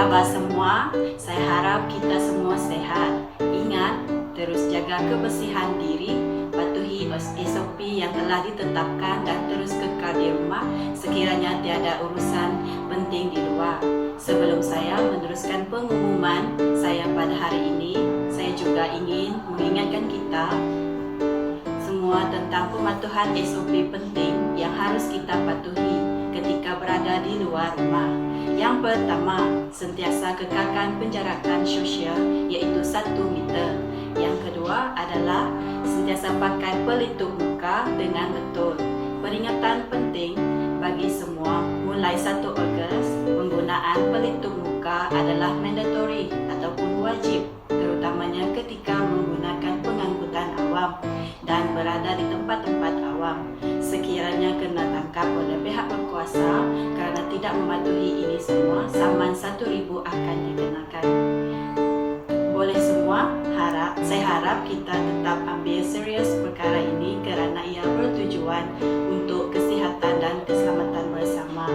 khabar semua? Saya harap kita semua sehat. Ingat, terus jaga kebersihan diri, patuhi SOP yang telah ditetapkan dan terus kekal di rumah sekiranya tiada urusan penting di luar. Sebelum saya meneruskan pengumuman saya pada hari ini, saya juga ingin mengingatkan kita semua tentang pematuhan SOP penting yang harus kita patuhi ketika berada di luar rumah. Yang pertama, sentiasa kekalkan penjarakan sosial iaitu 1 meter. Yang kedua adalah sentiasa pakai pelitup muka dengan betul. Peringatan penting bagi semua, mulai 1 Ogos, penggunaan pelitup muka adalah mandatory ataupun wajib, terutamanya ketika menggunakan pengangkutan awam dan berada di tempat-tempat awam. Sekiranya kena tangkap oleh pihak berkuasa kerana tidak mematuhi ini semua, saman 1,000 akan dikenakan. Boleh semua, saya harap kita tetap ambil serius perkara ini kerana ia bertujuan untuk kesihatan dan keselamatan bersama.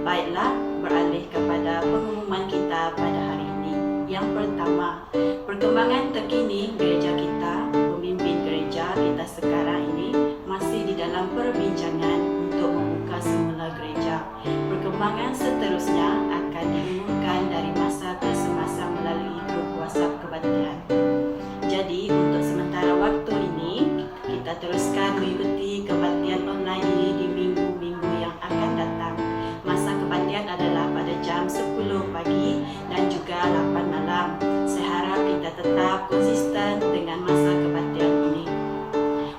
Baiklah, beralih kepada pengumuman kita pada hari ini. Yang pertama, perkembangan terkini gereja kita, pemimpin gereja kita sekarang ini masih di dalam perbincangan untuk membuka semula gereja. Perkembangan seterusnya akan diumumkan dari masa ke semasa melalui grup WhatsApp kebaktian. Jadi, untuk sementara waktu ini, kita teruskan mengikuti kebaktian online ini di minggu-minggu yang akan datang. Masa kebaktian adalah pada jam 10 pagi dan juga 8 malam. Saya harap kita tetap konsisten dengan masa kebaktian ini.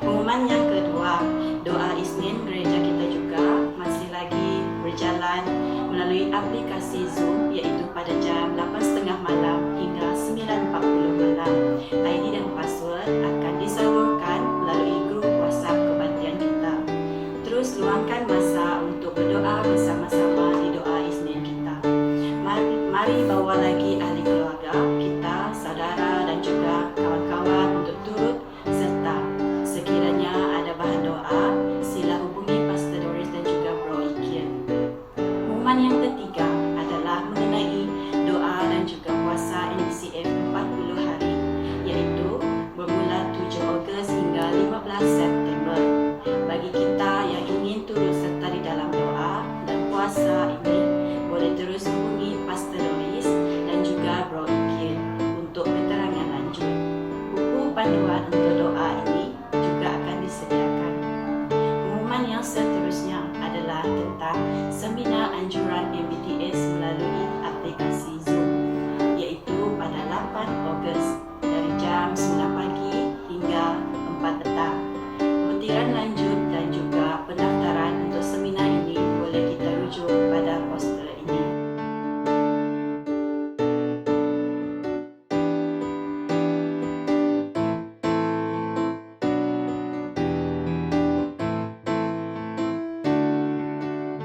Pengumuman yang kedua, doa Isnin gereja kita juga masih lagi berjalan melalui aplikasi Zoom iaitu pada jam 8.30 malam hingga 9.40 malam. ID dan password akan disalurkan melalui grup WhatsApp kebaktian kita. Terus luangkan masa untuk berdoa bersama-sama di doa Isnin kita. Mari bawa lagi ahli keluarga kita, saudara dan juga kawan-kawan untuk turut serta. Sekiranya ada bahan doa, sila hubungi Pastor Doris dan juga Bro Ikian. Pengumuman yang ketiga adalah mengenai doa dan juga puasa NBCF 40 hari, iaitu bermula 7 Ogos hingga 15 September. Bagi kita yang ingin turut serta di dalam doa dan puasa ini, boleh terus hubungi Pastor Doris dan juga Bro Ikian untuk keterangan lanjut. Buku panduan untuk doa ini juga akan disediakan. Pengumuman yang seterusnya adalah tentang seminar anjuran MBTS melalui aplikasi Zoom, iaitu pada 8 Ogos dari jam 9 pagi hingga 4 petang. Butiran lanjut dan juga pendaftaran untuk seminar ini boleh kita rujuk pada poster ini.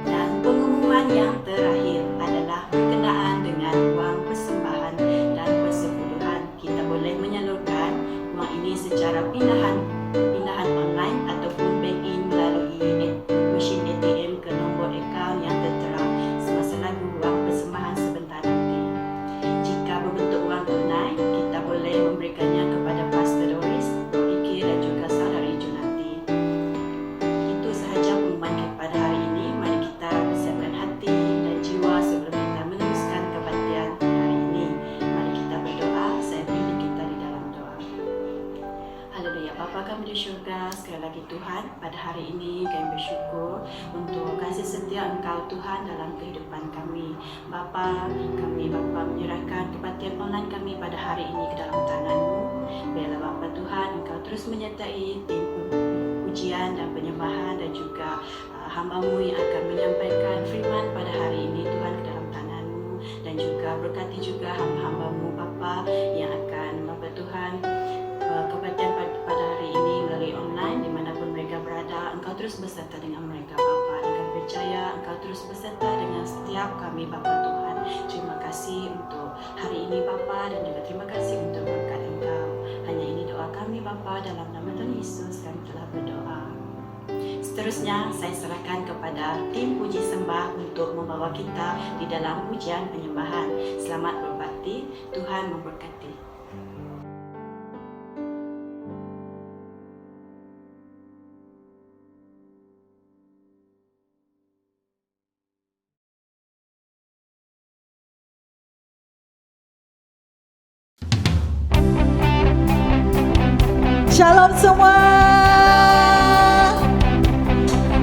Dan pengumuman yang terakhir adalah berkenaan dengan wang persembahan dan persepuluhan. Kita boleh menyalurkan wang ini secara pindahan online ataupun bank in melalui mesin ATM ke nombor akaun yang tertera semasa lagu wang persembahan sebentar nanti. Jika berbentuk wang tunai, kita boleh memberikannya kepada Pastor Doris, Bro Iki dan juga Saudari Junati. Itu sahaja pengumuman pada hari ini. Mari kita persiapkan hati dan jiwa sebelum kita meneruskan kebaktian hari ini. Mari kita berdoa. Saya pimpin kita di dalam doa. Haleluya. Bapa kami di syurga, sekali lagi Tuhan, pada hari ini kami bersyukur untuk kasih setia Engkau Tuhan dalam kehidupan kami. Bapa menyerahkan kebaktian online kami pada hari ini ke dalam tangan-Mu. Biarlah Bapa Tuhan, Engkau terus menyertai tim pujian dan penyembahan dan juga hamba-Mu yang akan menyampaikan firman pada hari ini Tuhan ke dalam tangan-Mu, dan juga berkati juga hamba-hamba-Mu Bapa yang akan Bapa Tuhan kebaktian pada hari ini melalui online dimanapun mereka berada. Engkau terus beserta dengan mereka Bapa, dan kami percaya Engkau terus beserta dengan setiap kami Bapa Tuhan. Terima kasih untuk hari ini Bapa, dan juga terima kasih untuk berkat Engkau. Hanya ini doa kami Bapa, dalam nama Tuhan Yesus kami telah berdoa. Seterusnya, saya serahkan kepada tim puji sembah untuk membawa kita di dalam pujian penyembahan. Selamat berbakti, Tuhan memberkati. Shalom semua.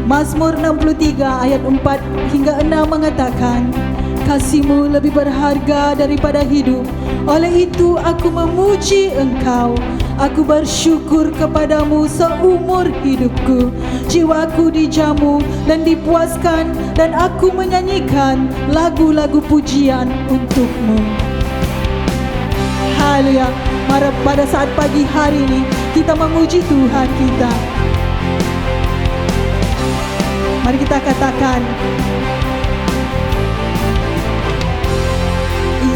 Mazmur 63 ayat 4 hingga 6 mengatakan, kasih-Mu lebih berharga daripada hidup. Oleh itu aku memuji Engkau. Aku bersyukur kepadamu seumur hidupku. Jiwaku dijamu dan dipuaskan, dan aku menyanyikan lagu-lagu pujian untuk-Mu. Haleluya. Pada saat pagi hari ini kita memuji Tuhan kita. Mari kita katakan,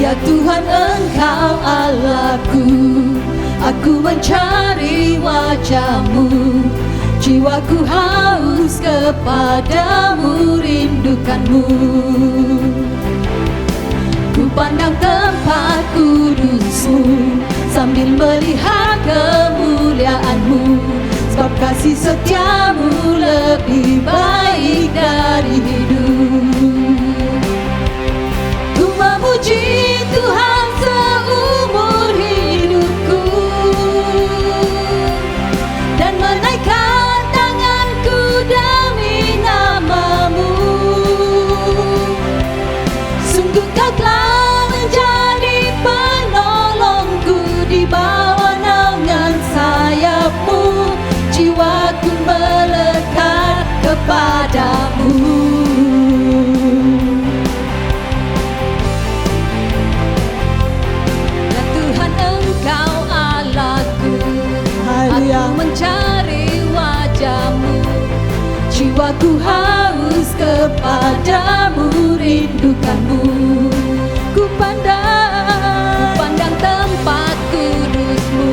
ya Tuhan Engkau Allahku, aku mencari wajah-Mu. Jiwaku haus kepadamu, rindukan-Mu. Ku pandang tempat kudus-Mu sambil melihat kemuliaan-Mu, sebab kasih setia-Mu lebih baik dari hidup. Ku memuji Tuhan seumur hidupku dan menaikkan tanganku demi nama-Mu. Sungguh Kau telah menjadi penolongku, di bawah naungan sayap-Mu jiwaku melekat kepadamu. Ya Tuhan Engkau Allahku, aku mencari wajah-Mu. Jiwaku haus kepadamu, rindukan-Mu. Ku pandang tempat kudus-Mu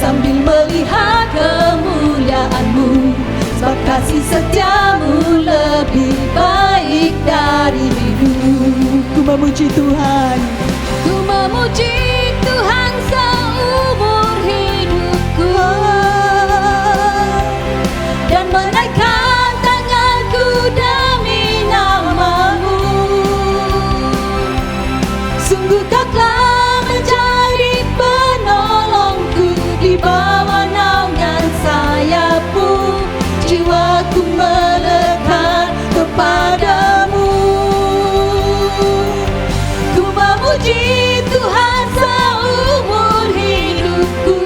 sambil melihat kemuliaan-Mu, sebab kasih setia-Mu lebih baik dari hidup. Ku memuji Tuhan. Ku memuji Tuhan seumur hidupku dan menaikkan tanganku demi nama-Mu. Sungguh Kau telah menjadi penolongku, di bawah naungan sayap-Mu jiwaku melekat kepadamu. Ku memuji Tuhan seumur hidupku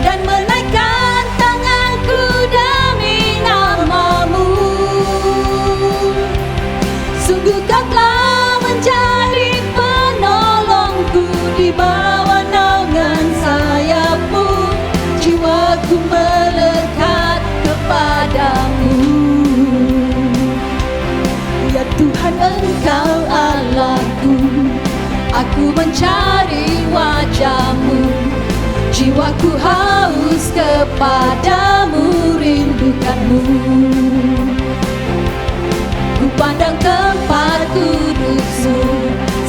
dan menaikkan tanganku demi nama-Mu. Sungguh Kau telah menjadi penolongku, di bawah naungan sayap-Mu jiwaku melekat kepadamu. Ya Tuhan Engkau Allahku, aku mencari wajah-Mu. Jiwaku haus kepadamu, rindukan-Mu. Ku pandang tempat kudus-Mu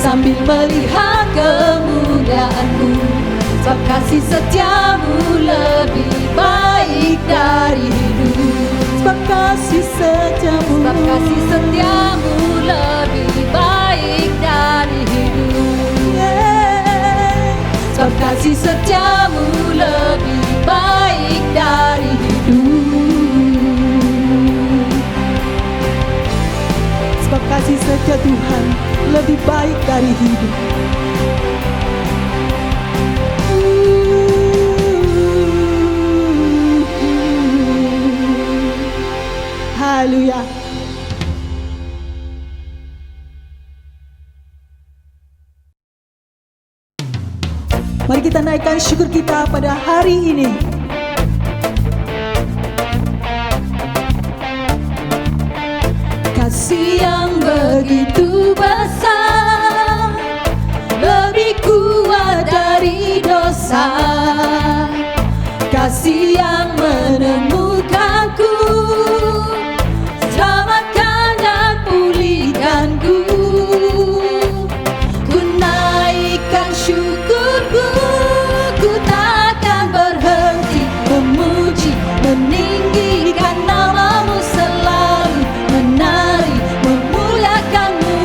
sambil melihat kemuliaan-Mu, sebab kasih setia-Mu lebih baik dari hidup. Sebab kasih setiamu lebih baik dari hidup. Sebab kasih setia-Mu lebih baik dari hidup. Sebab kasih setia Tuhan lebih baik dari hidup. Haleluya. Mari kita naikkan syukur kita pada hari ini. Kasih yang begitu besar, lebih kuat dari dosa. Kasih kasih yang menemukanku, selamatkan dan pulihkanku. Ku naikkan syukurku, ku takkan berhenti memuji, meninggikan namamu, selalu menari memuliakanmu.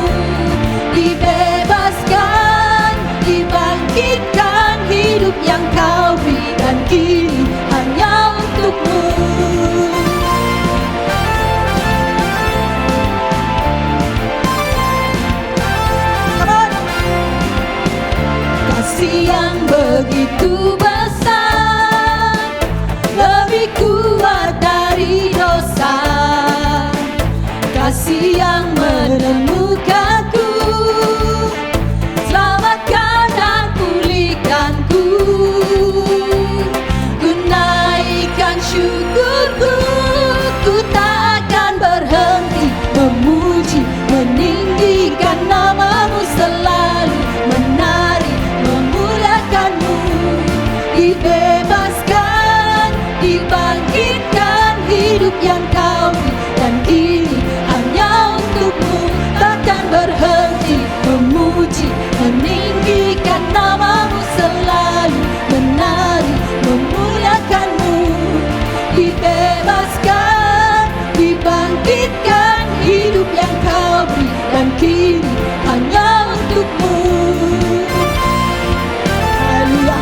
Dibebaskan, dibangkitkan, hidup yang kau beri dan kini hanya untukmu. Kasih yang begitu besar, lebih kuat dari dosa. Kasih yang menemukanku, selamatkan dan pulihkanku. Ku naikkan syukurku, ku takkan berhenti memuji, meninggikan namamu, selalu menari memuliakanmu. Dibebaskan, dibangkitkan, hidup yang kau beri dan kini hanya untukmu. Takkan berhenti memuji, meninggikan namamu, selalu menari memuliakanmu. Dibebaskan, dibangkitkan, hidup yang kau beri dan kini hanya untukmu. Haleluya.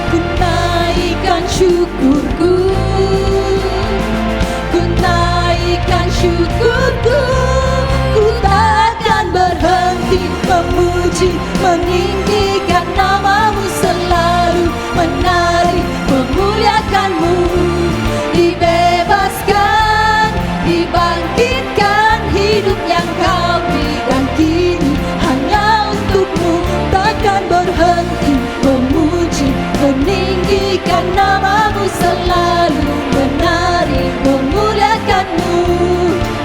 Ku naikkan syukurku, ku naikkan syukurku, ku takkan berhenti memuji, meninggikan namamu, selalu menari memuliakanmu. Dibebaskan, dibangkitkan, hidup yang kau beri dan kini hanya untukmu. Takkan berhenti memuji, meninggikan namamu, selalu menari memuliakanmu.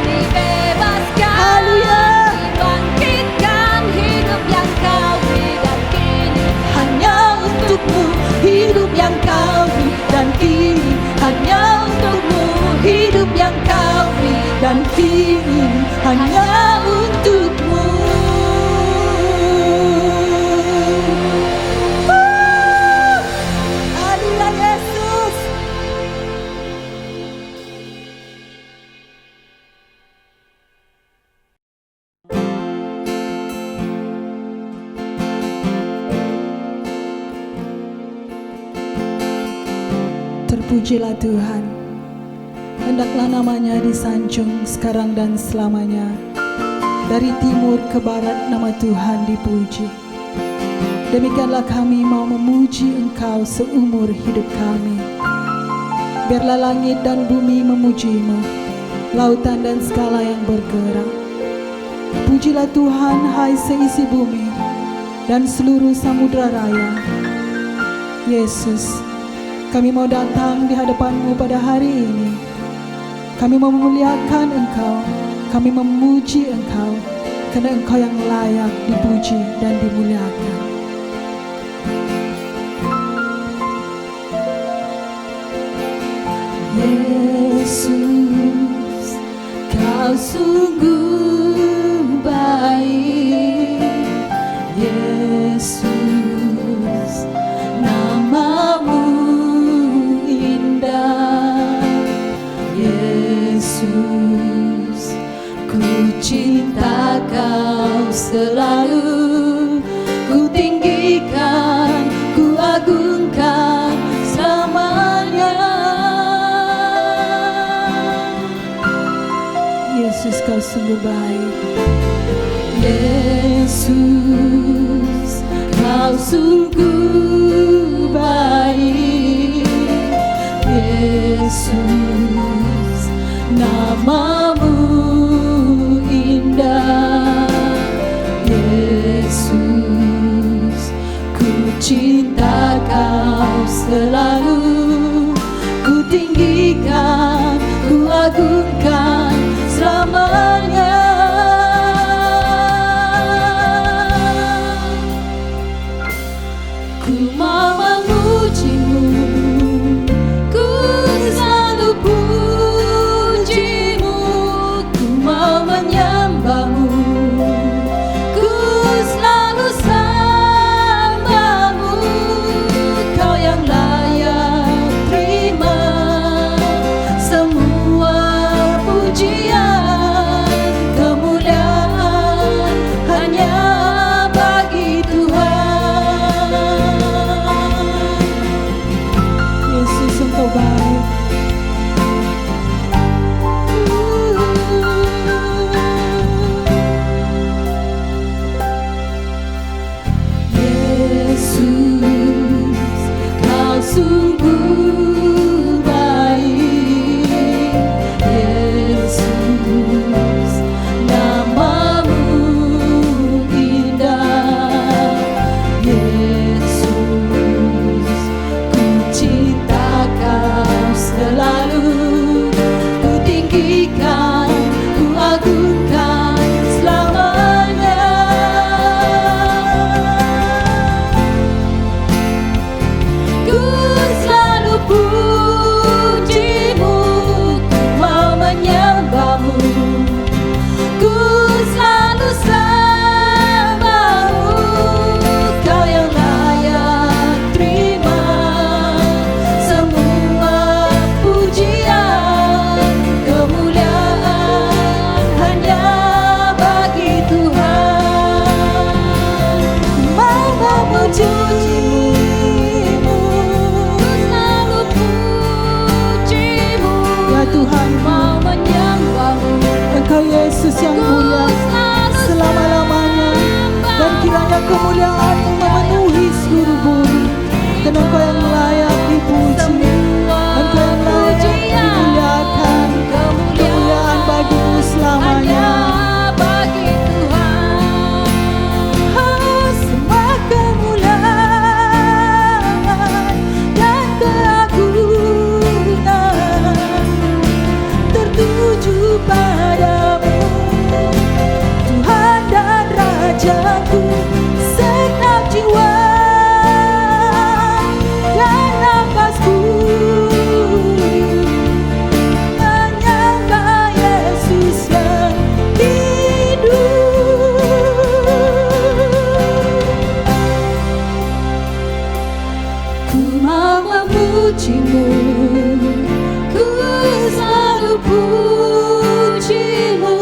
Dibebaskan, dibangkitkan, hidup yang kau beri dan kini hanya untukmu. Hidup yang kau beri dan kini hanya untukmu. Hidup yang kau beri dan kini hanya untukmu. Haleluya Yesus. Terpujilah Tuhan, hendaklah namanya disanjung sekarang dan selamanya. Dari timur ke barat nama Tuhan dipuji. Demikianlah kami mau memuji Engkau seumur hidup kami. Biarlah langit dan bumi memuji-Mu, lautan dan segala yang bergerak. Pujilah Tuhan, hai seisi bumi dan seluruh samudra raya. Yesus, kami mau datang di hadapan-Mu pada hari ini. Kami mau memuliakan Engkau, kami memuji Engkau, karena Engkau yang layak dipuji dan dimuliakan. Yesus, Kau sungguh baik. Yesus, namamu indah. Yesus, ku cinta Kau selalu, ku tinggikan, ku agungkan selamanya. Yesus, Kau sungguh baik. Yesus, Kau sungguh baik. Yesus, namamu indah. Yesus, ku cinta Kau selalu, ku tinggikan, ku agungkan selamanya. Ku mau memujimu, ku selalu pujimu, ku mau menyembahmu, ku selalu sembahmu. Kau yang layak terima semua pujian, kemuliaan hanya bagi Tuhan. Yesus, Engkau baik. Yesus, Kau sungguh baik. Yesus, namamu indah. Yesus, ku cinta Kau selalu, ku tinggikan, ku agungkan selamanya. Ku selalu pujimu, ku mau menyembahmu, ku selalu sembahmu. Kau yang layak terima semua pujian, kemuliaan hanya bagi Tuhan. Ku mau memujimu, ku selalu pujimu, ya Tuhan, mau menyembahmu. Engkau Yesus yang mulia selama-lamanya, dan kiranya kemuliaan-Mu memenuhi seluruh bumi. Dan Engkau yang layak dipuji, Engkau yang layak dimuliakan, kemuliaan bagi-Mu selamanya. Semua kemuliaan dan keagungan tertuju padamu, Tuhan dan Rajaku. Segenap jiwa dan nafasku menyembah Yesus yang hidup. Ku mau memujimu, ku selalu pujimu,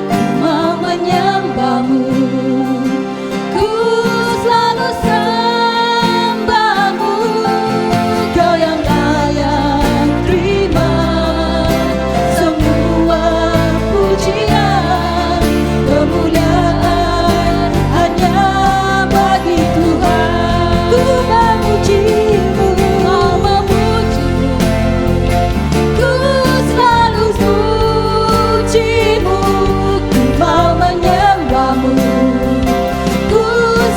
ku mau menyembahmu, ku selalu sembahmu. Kau yang layak terima semua pujian, kemuliaan hanya bagi Tuhan. Ku memujimu, mau memujimu, ku selalu pujimu, ku mau menyembahmu, ku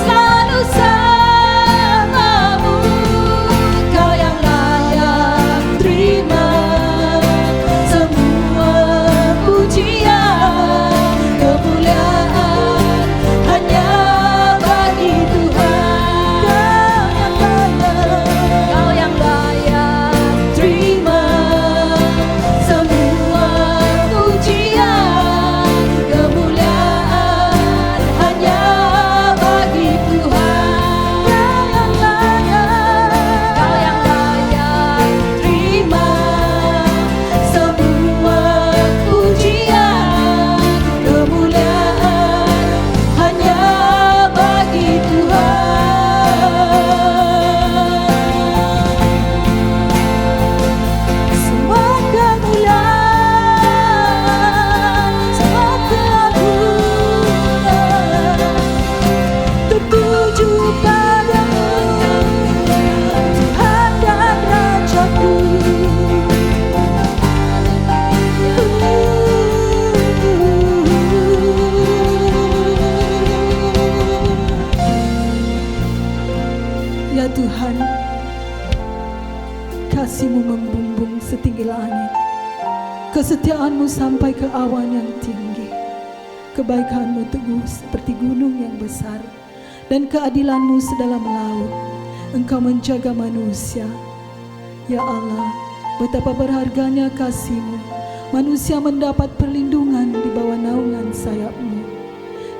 selalu sembahmu. Kau yang layak terima semua pujian, kemuliaan hanya bagi Tuhan. Kau yang layak terima semua pujian, kemuliaan hanya bagi Tuhan. Kau yang layak terima semua pujian, kemuliaan hanya bagi Tuhan. Semua kemuliaan, semua keagungan tertuju padamu, Tuhan dan Rajaku. Ya Tuhan, kasih-Mu membumbung setinggi langit, kesetiaan-Mu sampai ke awan yang tinggi, kebaikan-Mu teguh seperti gunung yang besar, dan keadilan-Mu sedalam laut. Engkau menjaga manusia. Ya Allah, betapa berharganya kasih-Mu. Manusia mendapat perlindungan di bawah naungan sayap-Mu.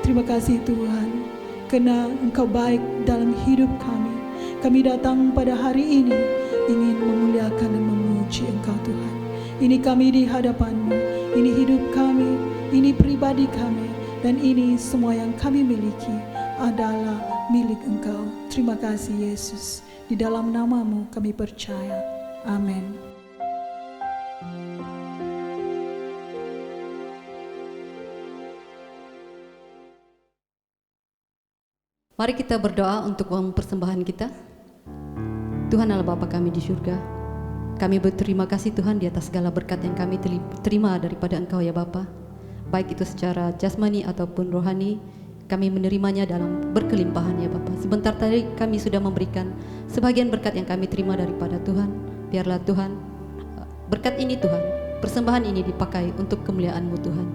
Terima kasih Tuhan, karena Engkau baik dalam hidup kami. Kami datang pada hari ini ingin memuliakan dan memuji Engkau Tuhan. Ini kami di hadapan-Mu, ini hidup kami, ini pribadi kami, dan ini semua yang kami miliki adalah milik Engkau. Terima kasih Yesus, di dalam nama-Mu kami percaya. Amin. Mari kita berdoa untuk uang persembahan kita. Tuhan Allah Bapa kami di surga, kami berterima kasih Tuhan di atas segala berkat yang kami terima daripada Engkau ya Bapa. Baik itu secara jasmani ataupun rohani, kami menerimanya dalam berkelimpahan ya Bapa. Sebentar tadi kami sudah memberikan sebagian berkat yang kami terima daripada Tuhan. Biarlah Tuhan, berkat ini Tuhan, persembahan ini dipakai untuk kemuliaan-Mu Tuhan.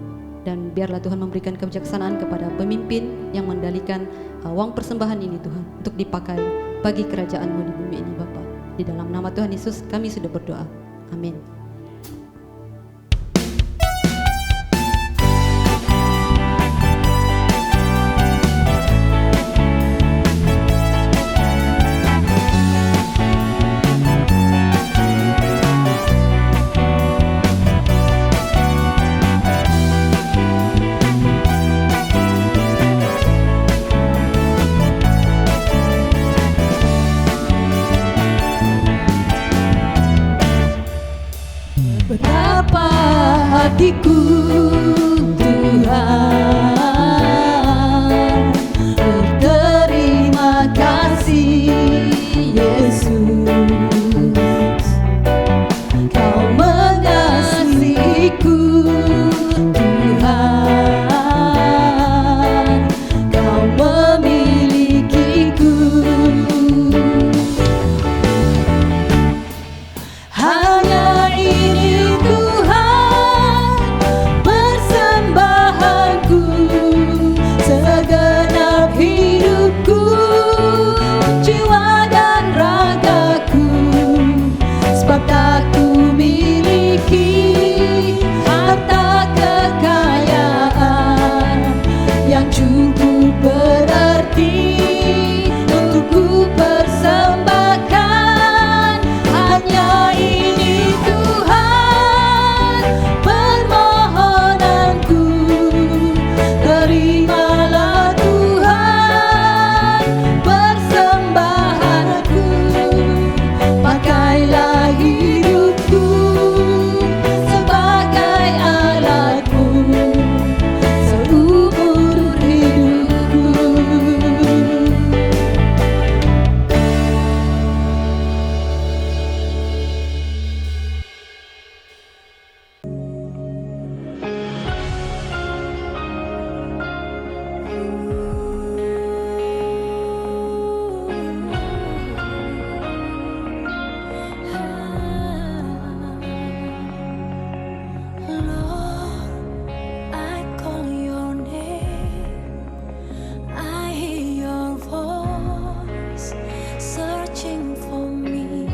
Dan biarlah Tuhan memberikan kebijaksanaan kepada pemimpin yang mendalikan uang persembahan ini Tuhan, untuk dipakai bagi kerajaan-Mu di bumi ini Bapa. Di dalam nama Tuhan Yesus kami sudah berdoa. Amin. Betapa hatiku Tuhan berterima kasih Yesus, Kau mengasihiku Tuhan, Kau memilikiku. Hanya ini Tuhan persembahanku, segenap hidupku, jiwa dan ragaku, sebab tak ku miliki harta kekayaan yang cukup berarti untuk ku persembahkan. Hanya ini Tuhan permohonanku, terimalah Tuhan persembahanku, pakailah hidupku sebagai alat-Mu seumur hidupku. Lord, I call your name. I hear your voice searching for me.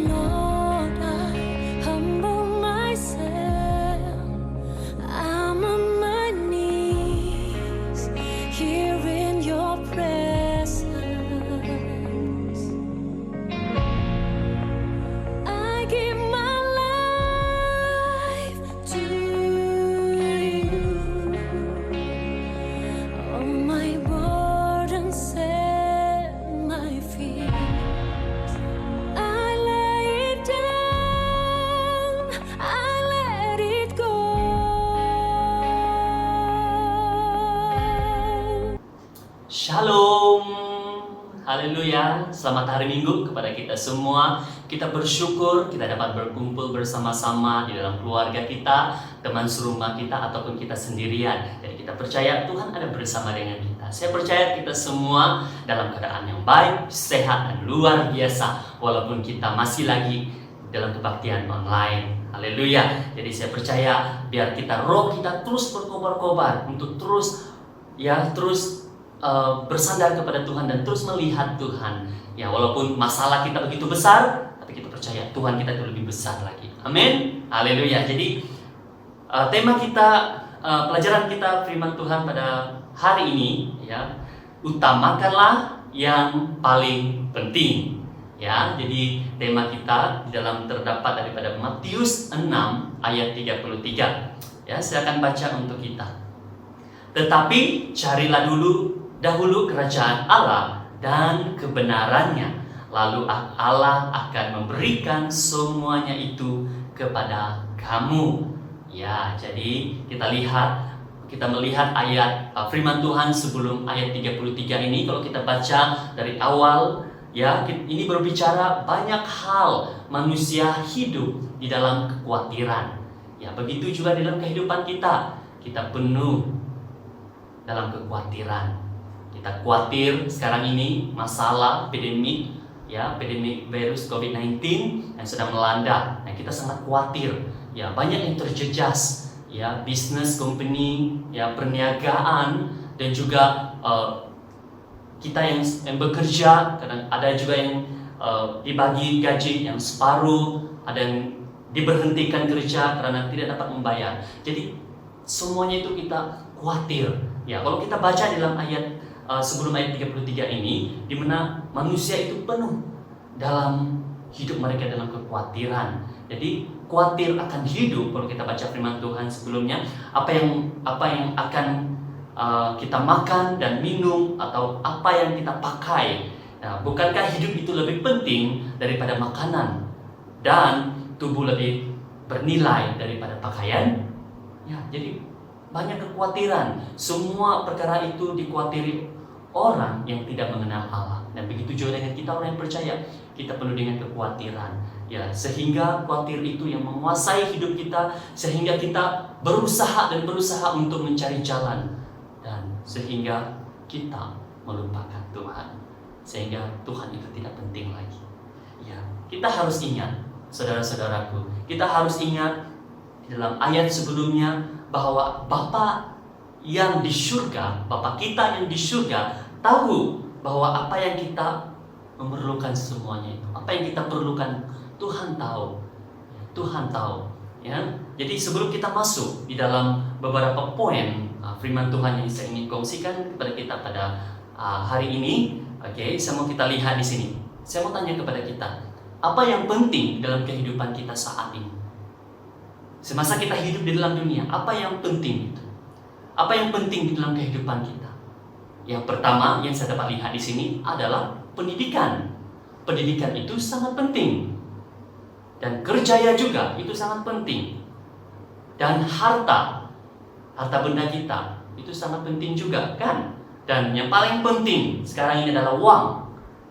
Lord, I humble myself. I'm on my knees here in your presence. I give my life to you. All my burdens at my feet, I lay it down, I let it go. Shalom, haleluya. Selamat hari Minggu kepada kita semua. Kita bersyukur kita dapat berkumpul bersama-sama di dalam keluarga kita, teman serumah kita, ataupun kita sendirian. Jadi kita percaya Tuhan ada bersama dengan kita. Saya percaya kita semua dalam keadaan yang baik, sehat, dan luar biasa, walaupun kita masih lagi dalam kebaktian online. Haleluya. Jadi saya percaya biar kita roh kita terus berkobar-kobar untuk terus bersandar kepada Tuhan dan terus melihat Tuhan. Ya, walaupun masalah kita begitu besar, tapi kita percaya Tuhan kita itu lebih besar lagi. Amin. Haleluya. Jadi tema kita, pelajaran kita firman Tuhan pada hari ini, ya, utamakanlah yang paling penting. Ya, jadi tema kita di dalam terdapat daripada Matius 6 ayat 33. Ya, silakan baca untuk kita. Tetapi carilah dahulu kerajaan Allah dan kebenarannya, lalu Allah akan memberikan semuanya itu kepada kamu. Ya, jadi kita melihat ayat firman Tuhan sebelum ayat 33 ini. Kalau kita baca dari awal, ya, ini berbicara banyak hal manusia hidup di dalam kekhawatiran. Ya, begitu juga dalam kehidupan kita. Kita penuh dalam kekhawatiran. Kita khawatir sekarang ini masalah pandemik, ya, pandemik virus COVID-19 yang sedang melanda. Nah, kita sangat khawatir. Ya, banyak yang terjejas, ya, bisnis, company, ya, perniagaan, dan juga kita yang bekerja. Kadang ada juga yang dibagi gaji yang separuh, ada yang diberhentikan kerja karena tidak dapat membayar. Jadi semuanya itu kita khawatir. Ya, kalau kita baca dalam ayat sebelum ayat 33 ini, di mana manusia itu penuh dalam hidup mereka dalam kekhawatiran. Jadi khawatir akan hidup. Kalau kita baca firman Tuhan sebelumnya, apa yang akan kita makan dan minum, atau apa yang kita pakai. Nah, bukankah hidup itu lebih penting daripada makanan, dan tubuh lebih bernilai daripada pakaian? Ya, jadi banyak kekhawatiran. Semua perkara itu dikhawatiri orang yang tidak mengenal Allah. Dan begitu juga dengan kita orang yang percaya, kita penuh dengan kekhawatiran. Ya, sehingga khawatir itu yang menguasai hidup kita, sehingga kita berusaha untuk mencari jalan, dan sehingga kita melupakan Tuhan, sehingga Tuhan itu tidak penting lagi. Ya, kita harus ingat, saudara-saudaraku, kita harus ingat di dalam ayat sebelumnya bahwa Bapa yang di surga, Bapa kita yang di surga tahu bahwa apa yang kita memerlukan semuanya itu, apa yang kita perlukan, Tuhan tahu. Tuhan tahu, ya. Jadi sebelum kita masuk di dalam beberapa poin firman Tuhan yang saya ingin kongsikan kepada kita pada hari ini, saya mau kita lihat di sini. Saya mau tanya kepada kita, apa yang penting dalam kehidupan kita saat ini? Semasa kita hidup di dalam dunia, apa yang penting itu? Apa yang penting di dalam kehidupan kita? Yang pertama yang saya dapat lihat di sini adalah pendidikan. Pendidikan itu sangat penting. Dan kerjaya juga itu sangat penting. Dan harta benda kita itu sangat penting juga, kan? Dan yang paling penting sekarang ini adalah uang.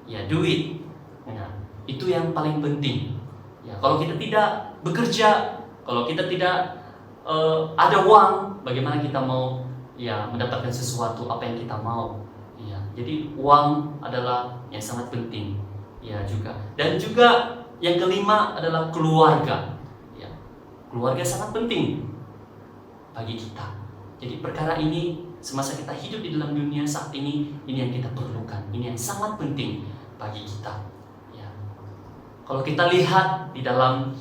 Ya, duit. Nah, itu yang paling penting. Ya, kalau kita tidak bekerja, kalau kita tidak ada uang, bagaimana kita mau, ya, mendapatkan sesuatu apa yang kita mau? Ya, jadi uang adalah yang sangat penting, ya, juga. Dan juga yang kelima adalah keluarga. Ya, keluarga sangat penting bagi kita. Jadi perkara ini semasa kita hidup di dalam dunia saat ini yang kita perlukan, ini yang sangat penting bagi kita. Ya, kalau kita lihat di dalam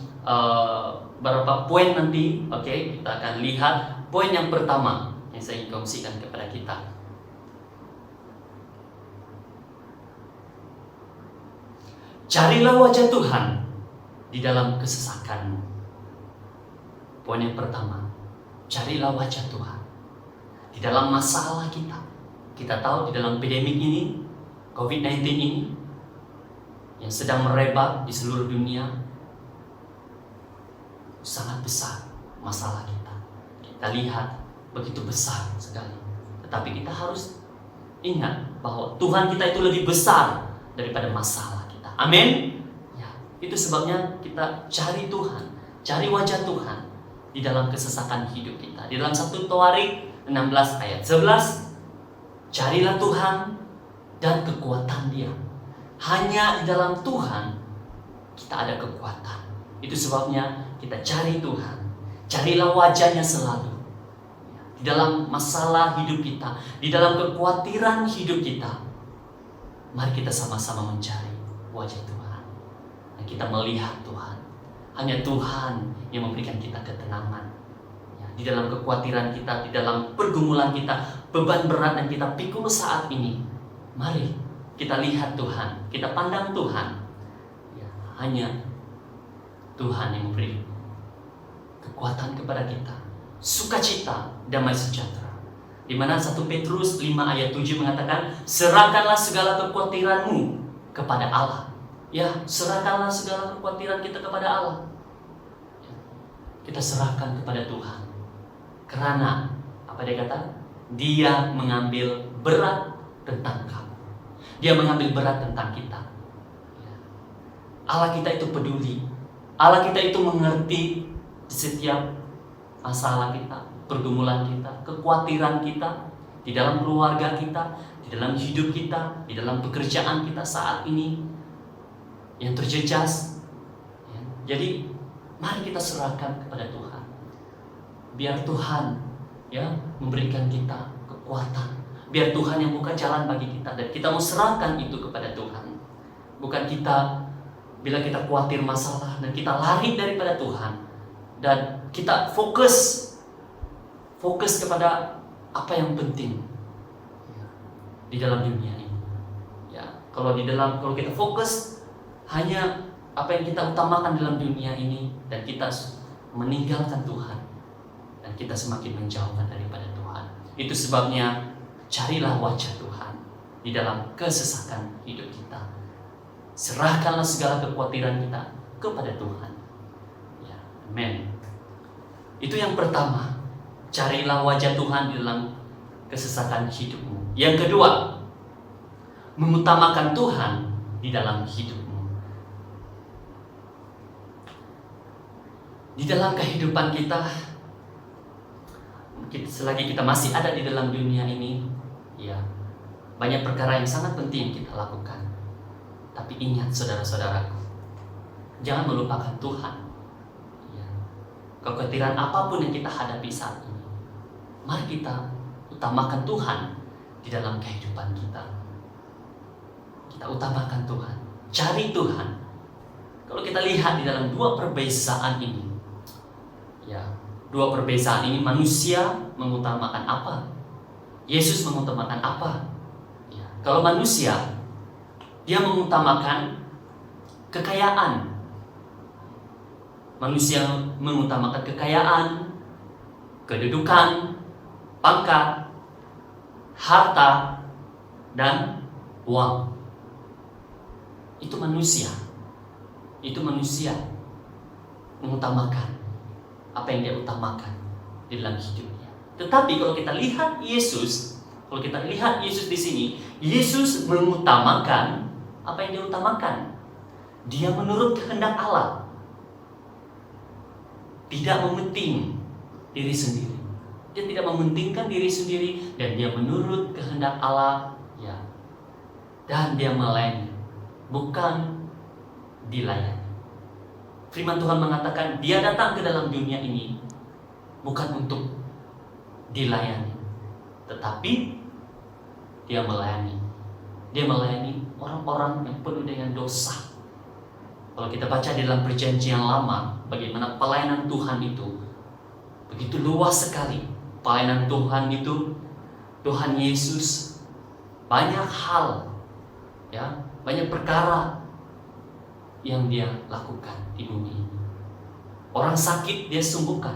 beberapa poin nanti, kita akan lihat poin yang pertama yang saya ingin kongsikan kepada kita. Carilah wajah Tuhan di dalam kesesakanmu. Poin yang pertama, carilah wajah Tuhan di dalam masalah kita. Kita tahu di dalam pandemik ini, COVID-19 ini, yang sedang merebak di seluruh dunia, sangat besar masalah kita. Kita lihat begitu besar sekali. Tetapi kita harus ingat bahwa Tuhan kita itu lebih besar daripada masalah kita. Amin. Ya, itu sebabnya kita cari Tuhan, cari wajah Tuhan di dalam kesesakan hidup kita. Di dalam 1 Tawarik 16 ayat 11, carilah Tuhan dan kekuatan Dia. Hanya di dalam Tuhan kita ada kekuatan. Itu sebabnya kita cari Tuhan. Carilah wajahnya selalu. Di di dalam masalah hidup kita, di dalam kekhawatiran hidup kita, mari kita sama-sama mencari wajah Tuhan. Dan kita melihat Tuhan. Hanya Tuhan yang memberikan kita ketenangan. Ya, di dalam kekhawatiran kita, di dalam pergumulan kita, beban berat yang kita pikul saat ini, mari kita lihat Tuhan, kita pandang Tuhan. Ya, hanya Tuhan yang memberi kekuatan kepada kita, sukacita, damai sejahtera. Di mana 1 Petrus 5 ayat 7 mengatakan, serahkanlah segala kekhawatiranmu kepada Allah. Ya, serahkanlah segala kekhawatiran kita kepada Allah. Kita serahkan kepada Tuhan. Karena apa dia kata? Dia mengambil berat tentang kamu. Dia mengambil berat tentang kita. Allah kita itu peduli. Allah kita itu mengerti setiap masalah kita, pergumulan kita, kekhawatiran kita, di dalam keluarga kita, di dalam hidup kita, di dalam pekerjaan kita saat ini yang terjejas. Jadi mari kita serahkan kepada Tuhan. Biar Tuhan memberikan kita kekuatan. Biar Tuhan yang buka jalan bagi kita, dan kita mau serahkan itu kepada Tuhan. Bukan kita bila kita khawatir masalah dan kita lari daripada Tuhan dan kita fokus kepada apa yang penting di dalam dunia ini. Ya, kalau kita fokus hanya apa yang kita utamakan dalam dunia ini dan kita meninggalkan Tuhan dan kita semakin menjauhkan daripada Tuhan. Itu sebabnya carilah wajah Tuhan di dalam kesesakan hidup kita. Serahkanlah segala kekhawatiran kita kepada Tuhan. Ya, amin. Itu yang pertama. Carilah wajah Tuhan di dalam kesesakan hidupmu. Yang kedua, mengutamakan Tuhan di dalam hidupmu. Di dalam kehidupan kita, selagi kita masih ada di dalam dunia ini, ya, banyak perkara yang sangat penting kita lakukan. Tapi ingat saudara-saudaraku, jangan melupakan Tuhan. Ya. Kekhawatiran apapun yang kita hadapi saat ini, mari kita utamakan Tuhan di dalam kehidupan kita. Kita utamakan Tuhan, cari Tuhan. Kalau kita lihat di dalam dua perbezaan ini, ya, dua perbezaan ini manusia mengutamakan apa? Yesus mengutamakan apa? Ya, kalau manusia, dia mengutamakan kekayaan. Manusia mengutamakan kekayaan, kedudukan, pangkat, harta, dan uang. Itu manusia. Itu manusia mengutamakan apa yang dia utamakan di dalam hidupnya. Tetapi kalau kita lihat Yesus, di sini, Yesus mengutamakan apa yang dia utamakan. Dia menurut kehendak Allah. Tidak mementing diri sendiri. Dia tidak mementingkan diri sendiri dan dia menurut kehendak Allah, ya. Dan dia melayani, bukan dilayani. Firman Tuhan mengatakan dia datang ke dalam dunia ini bukan untuk dilayani, tetapi dia melayani. Dia melayani orang-orang yang penuh dengan dosa. Kalau kita baca di dalam perjanjian lama, bagaimana pelayanan Tuhan itu begitu luas sekali. Pelayanan Tuhan itu, Tuhan Yesus banyak hal, ya, banyak perkara yang dia lakukan di bumi ini. Orang sakit dia sembuhkan,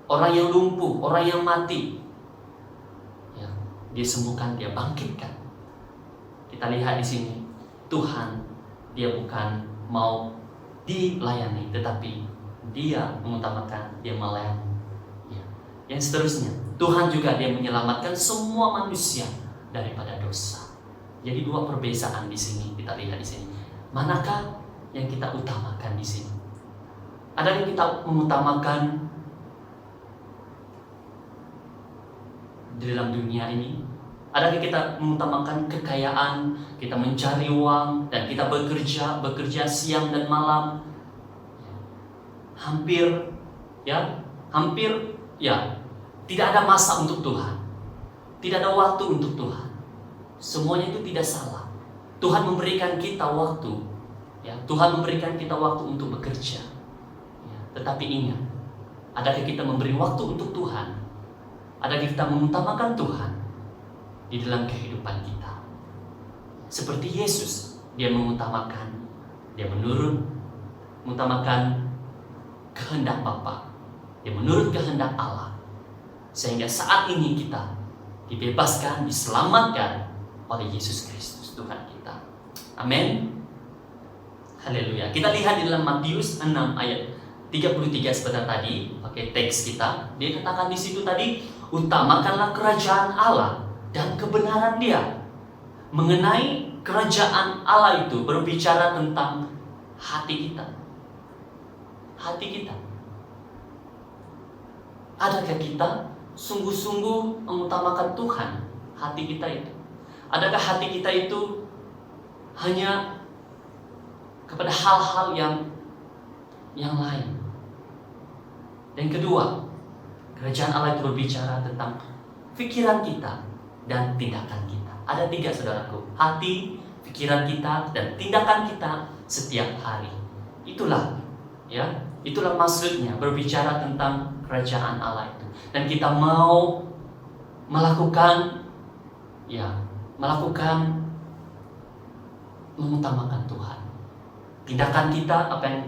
orang yang lumpuh, orang yang mati, ya, dia sembuhkan, dia bangkitkan. Kita lihat di sini, Tuhan dia bukan mau dilayani, tetapi dia mengutamakan, dia melayani. Ya. Yang seterusnya, Tuhan juga dia menyelamatkan semua manusia daripada dosa. Jadi dua perbezaan di sini kita lihat di sini. Manakah yang kita utamakan di sini? Ada yang kita mengutamakan di dalam dunia ini? Ada yang kita mengutamakan kekayaan, kita mencari uang dan kita bekerja siang dan malam. Hampir ya, tidak ada masa untuk Tuhan. Tidak ada waktu untuk Tuhan. Semuanya itu tidak salah. Tuhan memberikan kita waktu. Ya, Tuhan memberikan kita waktu untuk bekerja. Ya, tetapi ingat, adakah kita memberi waktu untuk Tuhan? Adakah kita mengutamakan Tuhan di dalam kehidupan kita? Seperti Yesus, dia mengutamakan, dia mengutamakan kehendak Bapa. Dia menurut kehendak Allah. Sehingga saat ini kita dibebaskan, diselamatkan oleh Yesus Kristus Tuhan kita. Amin. Haleluya. Kita lihat di dalam Matius 6 ayat 33 sebentar tadi, pakai teks kita. Dia katakan di situ tadi, utamakanlah kerajaan Allah dan kebenaran Dia. Mengenai kerajaan Allah itu berbicara tentang hati kita. Hati kita. Adakah kita sungguh-sungguh mengutamakan Tuhan hati kita itu? Adakah hati kita itu hanya kepada hal-hal yang lain? Dan kedua, kerajaan Allah itu berbicara tentang pikiran kita dan tindakan kita. Ada 3, saudaraku: hati, pikiran kita, dan tindakan kita setiap hari. Itulah maksudnya berbicara tentang kerajaan Allah itu. Dan kita mau melakukan mengutamakan Tuhan. Tindakan kita, apa yang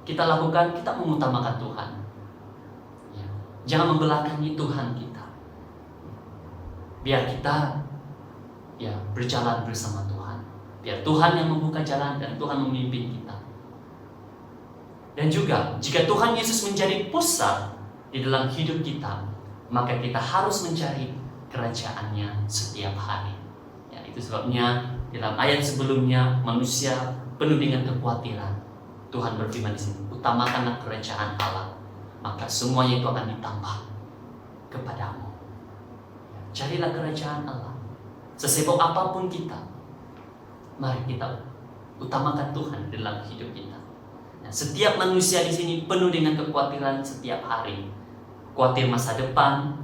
kita lakukan, kita mengutamakan Tuhan. Ya. Jangan membelakangi Tuhan kita. Biar kita berjalan bersama Tuhan. Biar Tuhan yang membuka jalan dan Tuhan memimpin kita. Dan juga jika Tuhan Yesus menjadi pusat di dalam hidup kita, maka kita harus mencari kerajaan-Nya setiap hari. Ya, itu sebabnya dalam ayat sebelumnya manusia penuh dengan kekhawatiran. Tuhan berfirman di sini, utamakanlah kerajaan Allah, maka semuanya itu akan ditambah kepadamu. Ya, carilah kerajaan Allah. Sesibuk apapun kita, mari kita utamakan Tuhan dalam hidup kita. Nah, setiap manusia di sini penuh dengan kekhawatiran setiap hari. Khawatir masa depan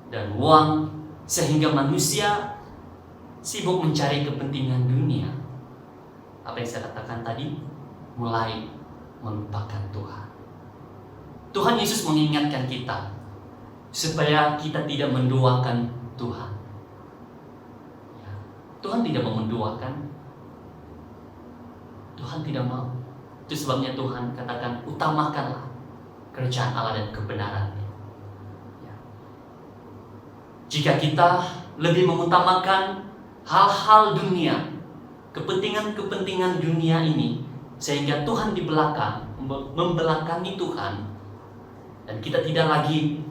dan uang, sehingga manusia sibuk mencari kepentingan dunia. Apa yang saya katakan tadi, mulai melupakan Tuhan. Tuhan Yesus mengingatkan kita supaya kita tidak menduakan Tuhan. Ya, Tuhan tidak mau menduakan. Tuhan tidak mau. Itu sebabnya Tuhan katakan, utamakanlah kerajaan Allah dan kebenaran-Nya. Ya. Jika kita lebih mengutamakan hal-hal dunia, kepentingan-kepentingan dunia ini, sehingga Tuhan di belakang, membelakangi Tuhan, dan kita tidak lagi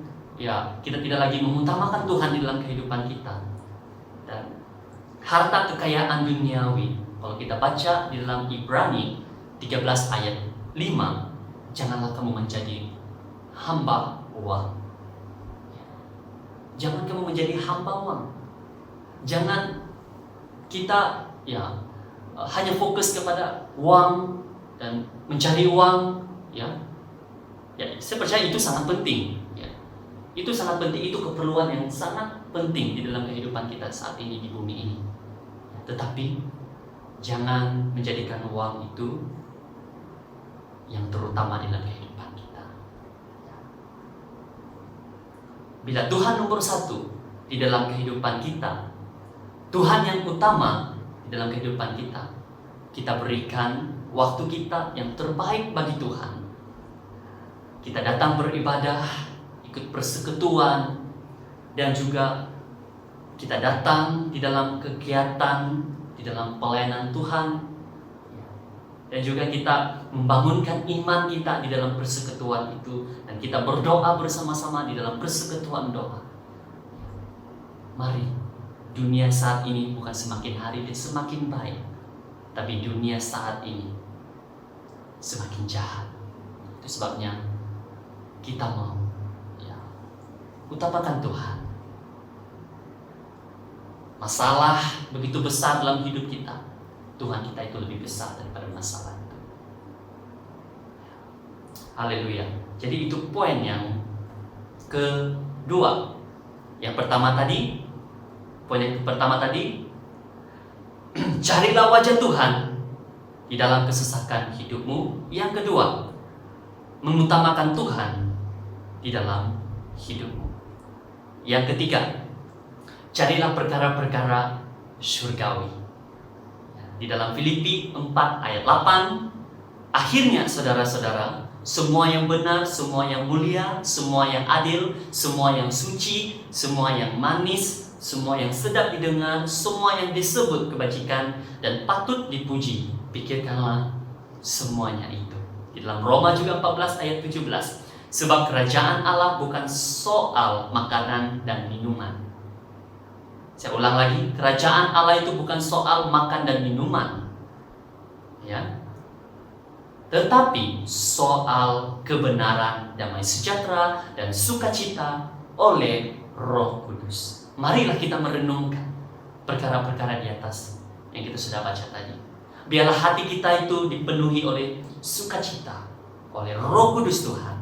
mengutamakan Tuhan di dalam kehidupan kita, dan harta kekayaan duniawi. Kalau kita baca di dalam Ibrani 13 ayat 5, janganlah kamu menjadi hamba uang. Jangan kamu menjadi hamba uang. Jangan kita hanya fokus kepada uang dan mencari uang. Saya percaya itu sangat penting. Itu sangat penting, itu keperluan yang sangat penting di dalam kehidupan kita saat ini di bumi ini. Tetapi jangan menjadikan uang itu yang terutama di dalam kehidupan kita. Bila Tuhan nomor 1 di dalam kehidupan kita, Tuhan yang utama di dalam kehidupan kita, kita berikan waktu kita yang terbaik bagi Tuhan. Kita datang beribadah, ikut persekutuan, dan juga kita datang di dalam kegiatan, di dalam pelayanan Tuhan. Dan juga kita membangunkan iman kita di dalam persekutuan itu, dan kita berdoa bersama-sama di dalam persekutuan doa. Mari, dunia saat ini bukan semakin hari dan semakin baik, tapi dunia saat ini semakin jahat. Itu sebabnya kita mau utamakan Tuhan. Masalah begitu besar dalam hidup kita, Tuhan kita itu lebih besar daripada masalah itu. Haleluya. Jadi itu poin yang dua. Yang pertama tadi, poin yang pertama tadi, carilah wajah Tuhan di dalam kesesakan hidupmu. Yang kedua, mengutamakan Tuhan di dalam hidupmu. Yang ketiga, carilah perkara-perkara surgawi. Di dalam Filipi 4 ayat 8, akhirnya saudara-saudara, semua yang benar, semua yang mulia, semua yang adil, semua yang suci, semua yang manis, semua yang sedap didengar, semua yang disebut kebajikan dan patut dipuji, pikirkanlah semuanya itu. Di dalam Roma juga 14 ayat 17, sebab kerajaan Allah bukan soal makanan dan minuman. Saya ulang lagi, kerajaan Allah itu bukan soal makan dan minuman, ya, tetapi soal kebenaran, damai sejahtera, dan sukacita oleh Roh Kudus. Marilah kita merenungkan perkara-perkara di atas yang kita sudah baca tadi. Biarlah hati kita itu dipenuhi oleh sukacita, oleh Roh Kudus Tuhan.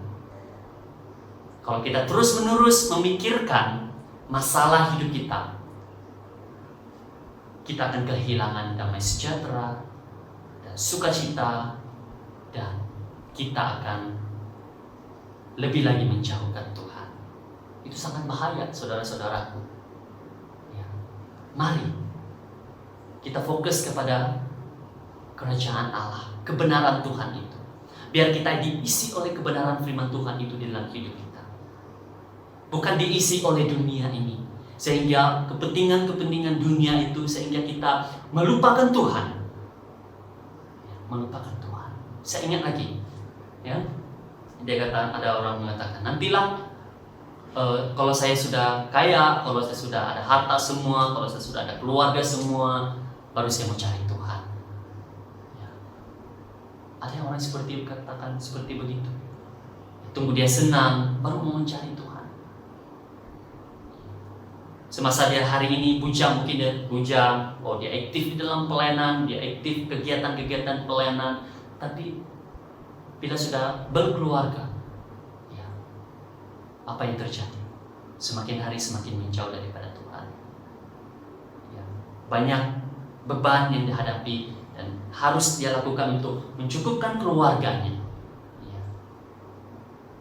Kalau kita terus-menerus memikirkan masalah hidup kita akan kehilangan damai sejahtera dan sukacita, dan kita akan lebih lagi menjauhkan Tuhan. Itu sangat bahaya, saudara-saudaraku. Ya. Mari kita fokus kepada kerajaan Allah, kebenaran Tuhan itu. Biar kita diisi oleh kebenaran firman Tuhan itu di dalam hidup kita. Bukan diisi oleh dunia ini, sehingga kepentingan-kepentingan dunia itu sehingga kita melupakan Tuhan. Melupakan Tuhan. Saya ingat lagi, ya, dia kata, ada orang mengatakan, nantilah kalau saya sudah kaya, kalau saya sudah ada harta semua, kalau saya sudah ada keluarga semua, baru saya mau cari Tuhan. Ya. Ada yang orang seperti katakan seperti begitu. Tunggu dia senang, baru mau mencari Tuhan. Semasa dia hari ini bujang, mungkin dia bujang, oh dia aktif di dalam pelayanan, dia aktif kegiatan-kegiatan pelayanan. Tapi bila sudah berkeluarga, ya, apa yang terjadi? Semakin hari semakin menjauh daripada Tuhan. Ya, banyak beban yang dihadapi dan harus dia lakukan untuk mencukupkan keluarganya, ya,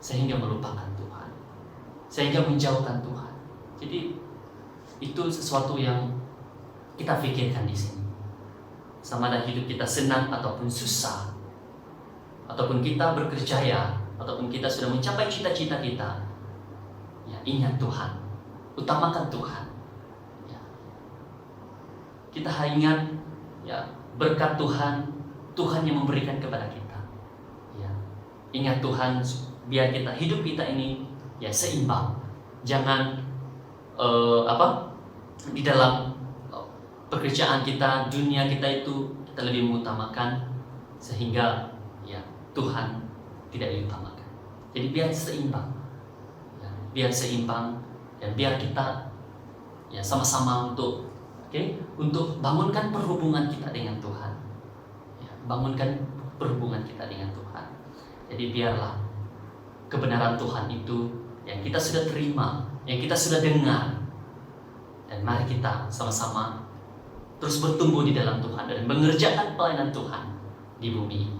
sehingga melupakan Tuhan, sehingga menjauhkan Tuhan. Jadi itu sesuatu yang kita pikirkan di sini. Sama ada hidup kita senang ataupun susah, ataupun kita berkerjaya, ataupun kita sudah mencapai cita-cita kita, ya, ingat Tuhan, utamakan Tuhan. Ya. Kita ingat, ya, berkat Tuhan, Tuhan yang memberikan kepada kita. Ya. Ingat Tuhan, biar kita hidup kita ini, ya, seimbang. Jangan di dalam pekerjaan kita, dunia kita itu kita lebih mengutamakan sehingga, ya, Tuhan tidak diutamakan. Jadi biar seimbang, ya, biar seimbang, dan biar kita, ya, sama-sama untuk bangunkan perhubungan kita dengan Tuhan, ya, bangunkan perhubungan kita dengan Tuhan. Jadi biarlah kebenaran Tuhan itu yang kita sudah terima, yang kita sudah dengar, dan mari kita sama-sama terus bertumbuh di dalam Tuhan dan mengerjakan pelayanan Tuhan di bumi ini.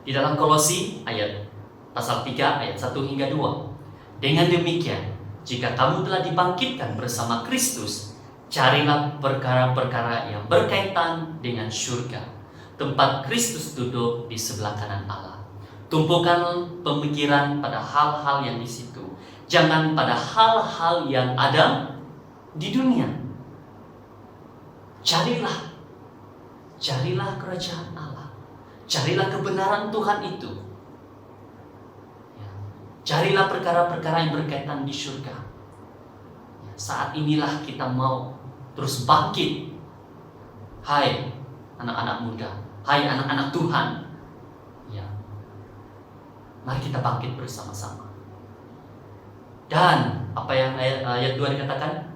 Di dalam Kolose pasal 3 ayat 1 hingga 2. Dengan demikian, jika kamu telah dibangkitkan bersama Kristus, carilah perkara-perkara yang berkaitan dengan surga, tempat Kristus duduk di sebelah kanan Allah. Tumpukan pemikiran pada hal-hal yang di situ, jangan pada hal-hal yang ada di dunia. Carilah kerajaan Allah. Carilah kebenaran Tuhan itu. Ya. Carilah perkara-perkara yang berkaitan di surga. Ya. Saat inilah kita mau terus bangkit. Hai anak-anak muda, hai anak-anak Tuhan. Ya. Mari kita bangkit bersama-sama. Dan apa yang ayat 2 dikatakan?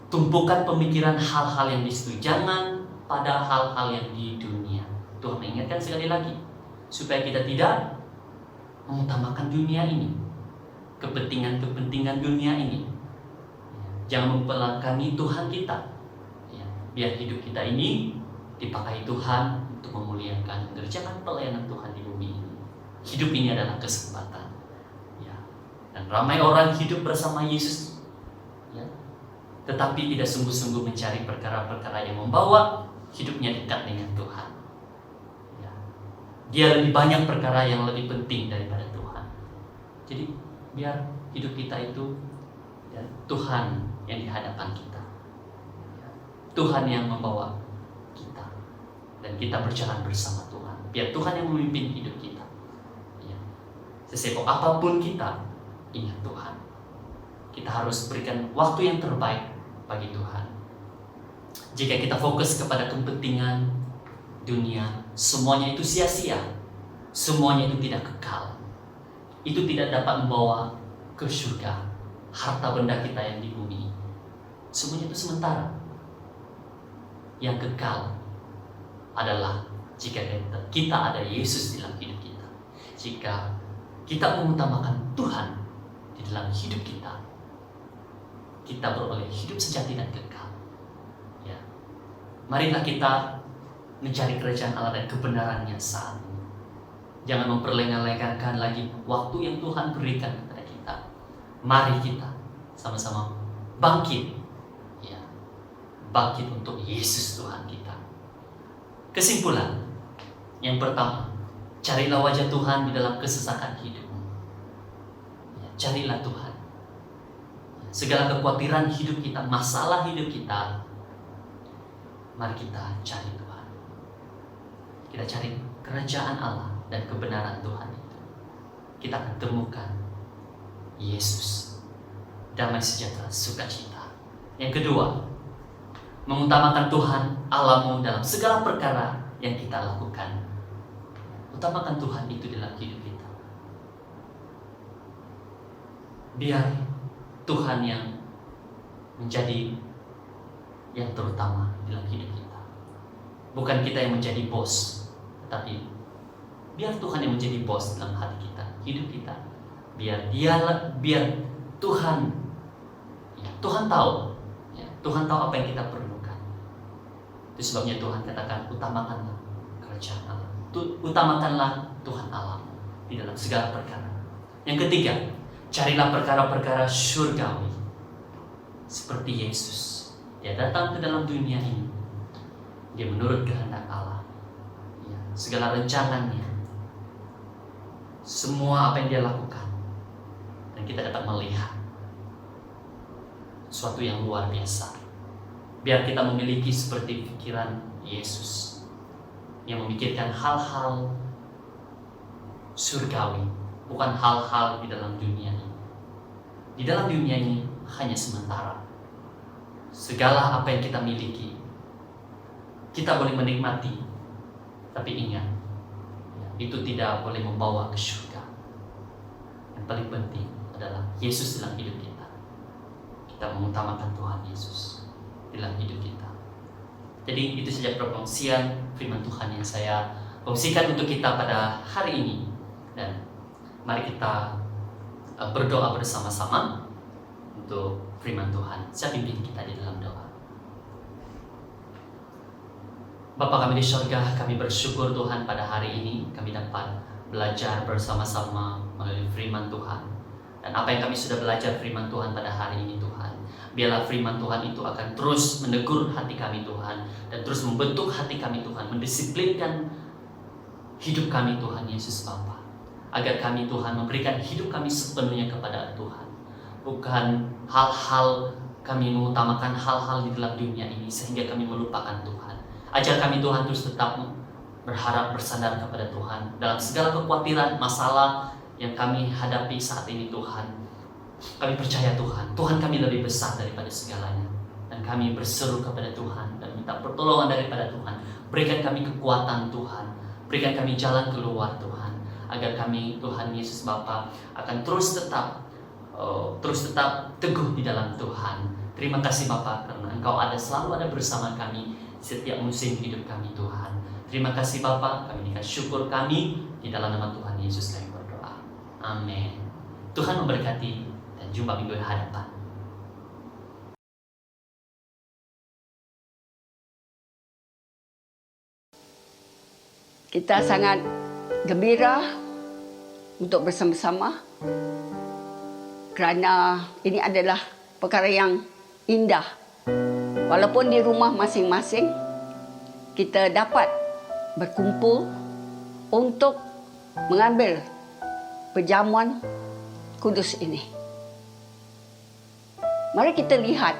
Tumpukan pemikiran hal-hal yang di situ, jangan pada hal-hal yang di dunia. Tuhan mengingatkan sekali lagi supaya kita tidak mengutamakan dunia ini, kepentingan dunia ini. Jangan membelakangi Tuhan kita. Biar hidup kita ini dipakai Tuhan untuk memuliakan, mengerjakan pelayanan Tuhan di bumi ini. Hidup ini adalah kesempatan. Dan ramai orang hidup bersama Yesus, tetapi tidak sungguh-sungguh mencari perkara-perkara yang membawa hidupnya dekat dengan Tuhan. Dia lebih banyak perkara yang lebih penting daripada Tuhan. Jadi biar hidup kita itu Tuhan yang di hadapan kita, Tuhan yang membawa kita, dan kita berjalan bersama Tuhan. Biar Tuhan yang memimpin hidup kita. Sesibuk apapun kita, ingat Tuhan. Kita harus berikan waktu yang terbaik bagi Tuhan. Jika kita fokus kepada kepentingan dunia, semuanya itu sia-sia. Semuanya itu tidak kekal. Itu tidak dapat membawa ke surga harta benda kita yang di bumi. Semuanya itu sementara. Yang kekal adalah jika kita ada Yesus dalam hidup kita. Jika kita mengutamakan Tuhan di dalam hidup kita, kita beroleh hidup sejati dan kekal. Marilah kita mencari kerajaan Allah dan kebenarannya saat ini. Jangan memperlengah-lengahkan lagi waktu yang Tuhan berikan kepada kita. Mari kita sama-sama bangkit. Bangkit untuk Yesus Tuhan kita. Kesimpulan yang pertama, carilah wajah Tuhan di dalam kesesakan hidupmu. Carilah Tuhan. Segala kekhawatiran hidup kita, masalah hidup kita, mari kita cari Tuhan. Kita cari kerajaan Allah dan kebenaran Tuhan itu. Kita akan temukan Yesus, damai sejahtera, sukacita. Yang kedua, mengutamakan Tuhan Allahmu dalam segala perkara yang kita lakukan. Utamakan Tuhan itu dalam hidup kita. Biar Tuhan yang menjadi yang terutama dalam hidup kita. Bukan kita yang menjadi bos, tapi biar Tuhan yang menjadi bos dalam hati kita, hidup kita. Biar Tuhan, Tuhan tahu, Tuhan tahu apa yang kita perlukan. Itu sebabnya Tuhan katakan, utamakanlah kerajaan Allah. Utamakanlah Tuhan Allah di dalam segala perkara. Yang ketiga, carilah perkara-perkara surgawi. Seperti Yesus, Dia datang ke dalam dunia ini. Dia menurut kehendak Allah. Segala rencananya, semua apa yang Dia lakukan, dan kita dapat melihat sesuatu yang luar biasa. Biar kita memiliki seperti pikiran Yesus, yang memikirkan hal-hal surgawi, bukan hal-hal di dalam dunia ini. Di dalam dunia ini hanya sementara. Segala apa yang kita miliki, kita boleh menikmati, tapi ingat, itu tidak boleh membawa ke surga. Yang paling penting adalah Yesus dalam hidup kita. Kita mengutamakan Tuhan Yesus dalam hidup kita. Jadi itu saja perkongsian firman Tuhan yang saya kongsikan untuk kita pada hari ini. Dan mari kita berdoa bersama-sama untuk firman Tuhan. Saya pimpin kita di dalam doa. Bapa kami di surga, kami bersyukur Tuhan pada hari ini kami dapat belajar bersama-sama melalui firman Tuhan. Dan apa yang kami sudah belajar firman Tuhan pada hari ini Tuhan, biarlah firman Tuhan itu akan terus menegur hati kami Tuhan, dan terus membentuk hati kami Tuhan, mendisiplinkan hidup kami Tuhan Yesus Bapa, agar kami Tuhan memberikan hidup kami sepenuhnya kepada Tuhan. Bukan hal-hal kami mengutamakan hal-hal di dalam dunia ini sehingga kami melupakan Tuhan. Ajar kami Tuhan terus tetap berharap bersandar kepada Tuhan dalam segala kekhawatiran, masalah yang kami hadapi saat ini Tuhan. Kami percaya Tuhan, Tuhan kami lebih besar daripada segalanya. Dan kami berseru kepada Tuhan dan minta pertolongan daripada Tuhan. Berikan kami kekuatan Tuhan, berikan kami jalan keluar Tuhan, agar kami Tuhan Yesus Bapa akan terus tetap teguh di dalam Tuhan. Terima kasih Bapa karena Engkau selalu ada bersama kami setiap musim hidup kami Tuhan. Terima kasih Bapa, kami berikan syukur kami di dalam nama Tuhan Yesus kami berdoa. Amin. Tuhan memberkati dan jumpa minggu hadapan. Kita sangat gembira untuk bersama-sama kerana ini adalah perkara yang indah. Walaupun di rumah masing-masing, kita dapat berkumpul untuk mengambil perjamuan kudus ini. Mari kita lihat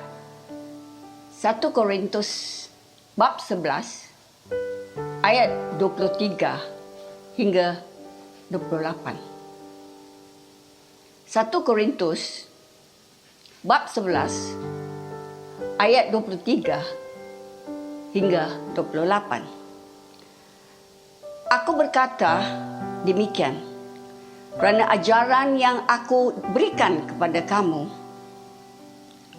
1 Korintus bab 11 ayat 23 hingga 28. 1 Korintus bab 11 ayat 23 hingga 28. Aku berkata demikian kerana ajaran yang aku berikan kepada kamu,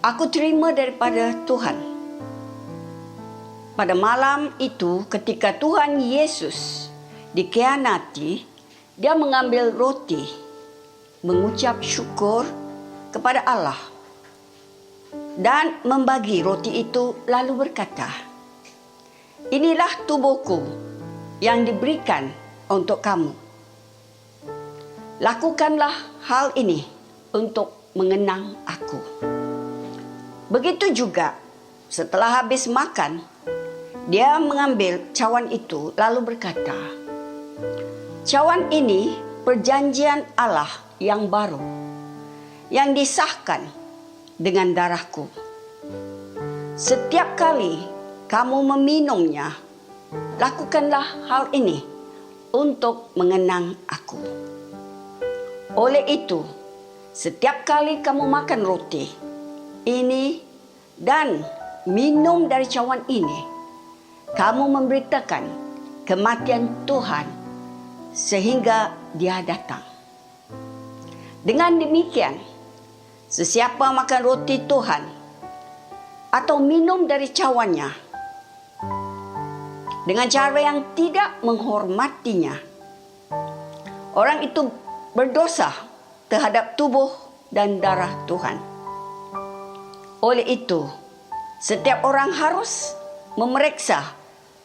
aku terima daripada Tuhan. Pada malam itu ketika Tuhan Yesus dikhianati, dia mengambil roti, mengucap syukur kepada Allah dan membagi roti itu lalu berkata, "Inilah tubuhku yang diberikan untuk kamu. Lakukanlah hal ini untuk mengenang aku." Begitu juga setelah habis makan, dia mengambil cawan itu lalu berkata, "Cawan ini perjanjian Allah yang baru, yang disahkan dengan darahku. Setiap kali kamu meminumnya, lakukanlah hal ini untuk mengenang aku. Oleh itu, setiap kali kamu makan roti ini dan minum dari cawan ini, kamu memberitakan kematian Tuhan sehingga Dia datang. Dengan demikian, sesiapa makan roti Tuhan atau minum dari cawannya dengan cara yang tidak menghormatinya, orang itu berdosa terhadap tubuh dan darah Tuhan. Oleh itu, setiap orang harus memeriksa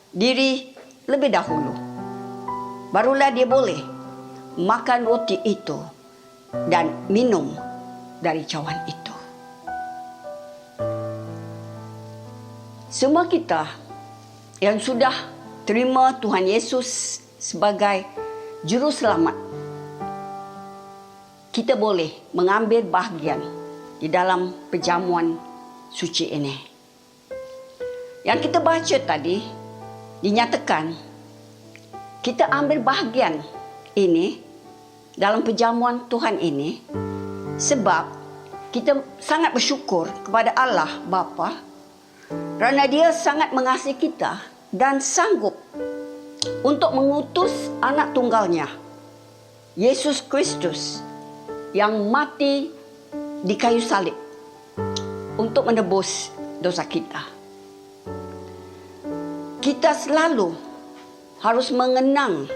diri lebih dahulu. Barulah dia boleh makan roti itu dan minum dari cawan itu. Semua kita yang sudah terima Tuhan Yesus sebagai juru selamat, kita boleh mengambil bahagian di dalam perjamuan suci ini. Yang kita baca tadi dinyatakan kita ambil bahagian ini dalam perjamuan Tuhan ini sebab kita sangat bersyukur kepada Allah Bapa kerana Dia sangat mengasihi kita dan sanggup untuk mengutus anak tunggalnya, Yesus Kristus, yang mati di kayu salib untuk menebus dosa kita. Kita selalu harus mengenang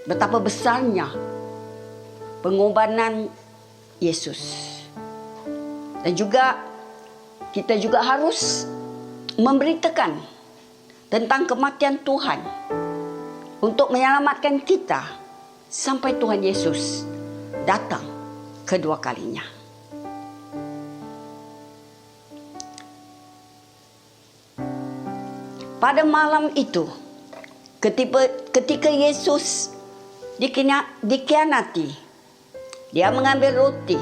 betapa besarnya pengorbanan Yesus. Dan juga kita juga harus memberitakan tentang kematian Tuhan untuk menyelamatkan kita sampai Tuhan Yesus datang kedua kalinya. Pada malam itu, ketika Yesus dikhianati, dia mengambil roti,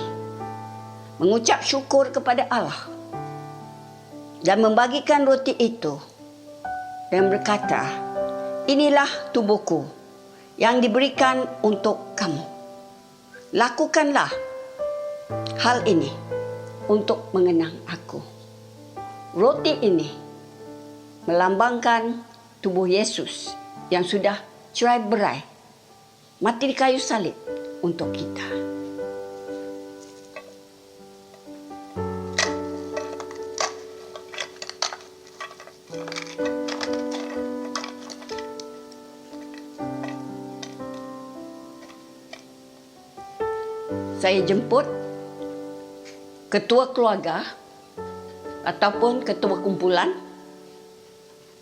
mengucap syukur kepada Allah, dan membagikan roti itu, dan berkata, "Inilah tubuhku yang diberikan untuk kamu. Lakukanlah hal ini untuk mengenang aku." Roti ini melambangkan tubuh Yesus yang sudah cerai-berai, mati di kayu salib untuk kita. saya jemput ketua keluarga ataupun ketua kumpulan,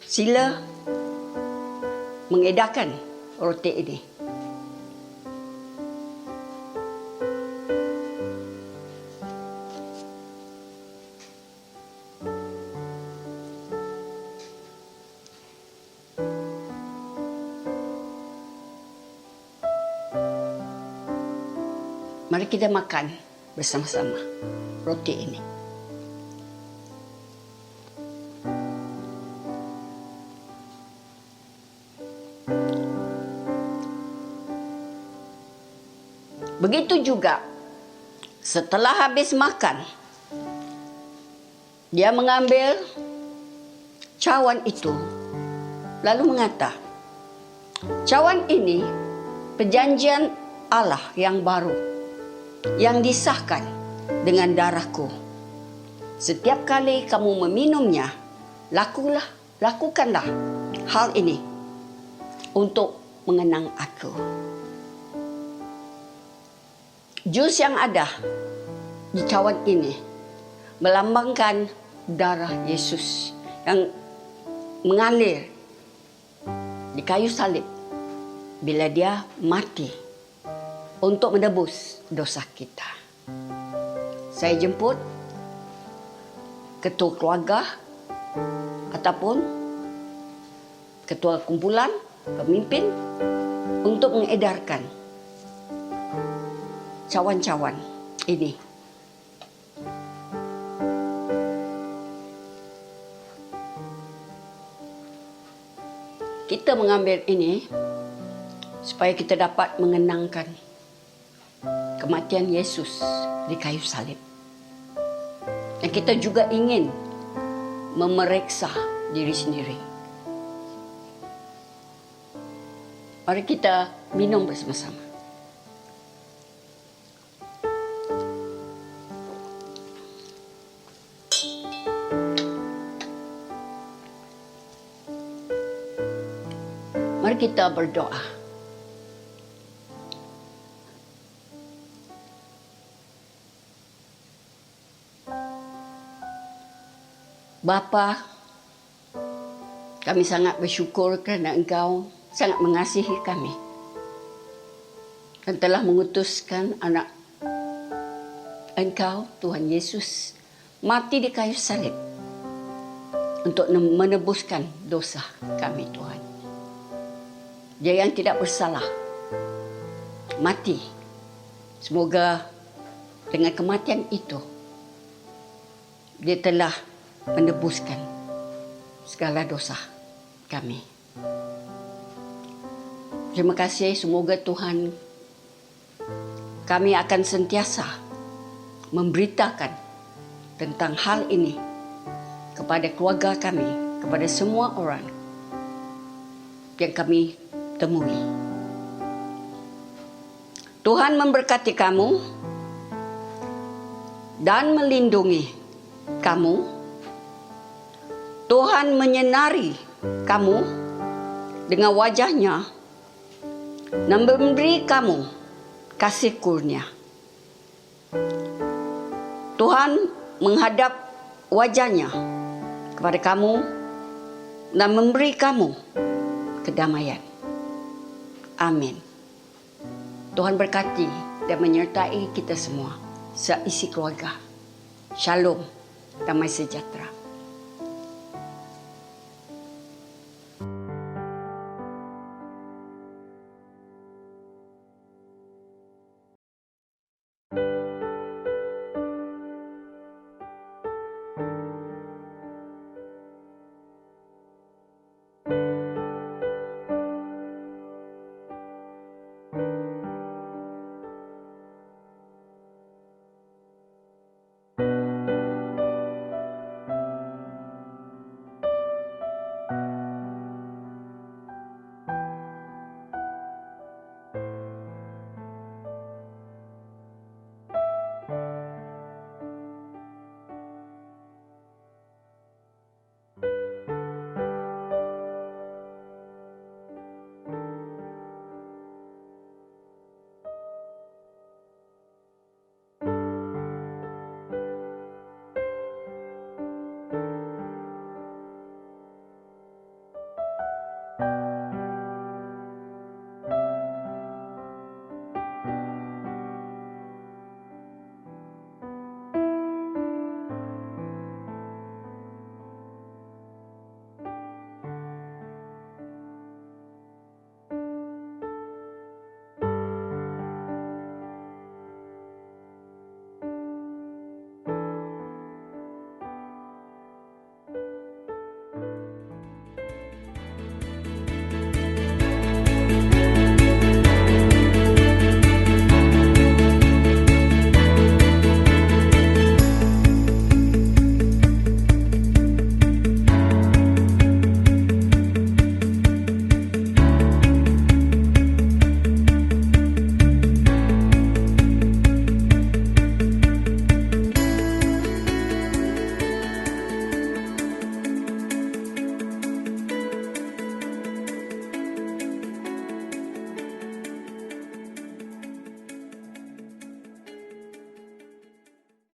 sila mengedarkan roti ini. Mari kita makan bersama-sama roti ini. Begitu juga setelah habis makan, dia mengambil cawan itu lalu mengata, cawan ini perjanjian Allah yang baru yang disahkan dengan darahku. Setiap kali kamu meminumnya, lakukanlah hal ini untuk mengenang aku. Jus yang ada di cawan ini melambangkan darah Yesus yang mengalir di kayu salib bila dia mati untuk menebus dosa kita. Saya jemput ketua keluarga ataupun ketua kumpulan, pemimpin untuk mengedarkan cawan-cawan ini. Kita mengambil ini supaya kita dapat mengenangkan kematian Yesus di kayu salib. Dan kita juga ingin memeriksa diri sendiri. Mari kita minum bersama-sama. Mari kita berdoa. Bapa, kami sangat bersyukur kerana Engkau sangat mengasihi kami dan telah mengutuskan anak Engkau, Tuhan Yesus, mati di kayu salib untuk menebuskan dosa kami, Tuhan. Dia yang tidak bersalah mati. Semoga dengan kematian itu dia telah menebuskan segala dosa kami. Terima kasih, semoga Tuhan kami akan sentiasa memberitakan tentang hal ini kepada keluarga kami, kepada semua orang yang kami temui. Tuhan memberkati kamu dan melindungi kamu. Tuhan menyinari kamu dengan wajahnya dan memberi kamu kasih kurnia. Tuhan menghadap wajahnya kepada kamu dan memberi kamu kedamaian. Amin. Tuhan berkati dan menyertai kita semua, seisi keluarga. Shalom, damai sejahtera.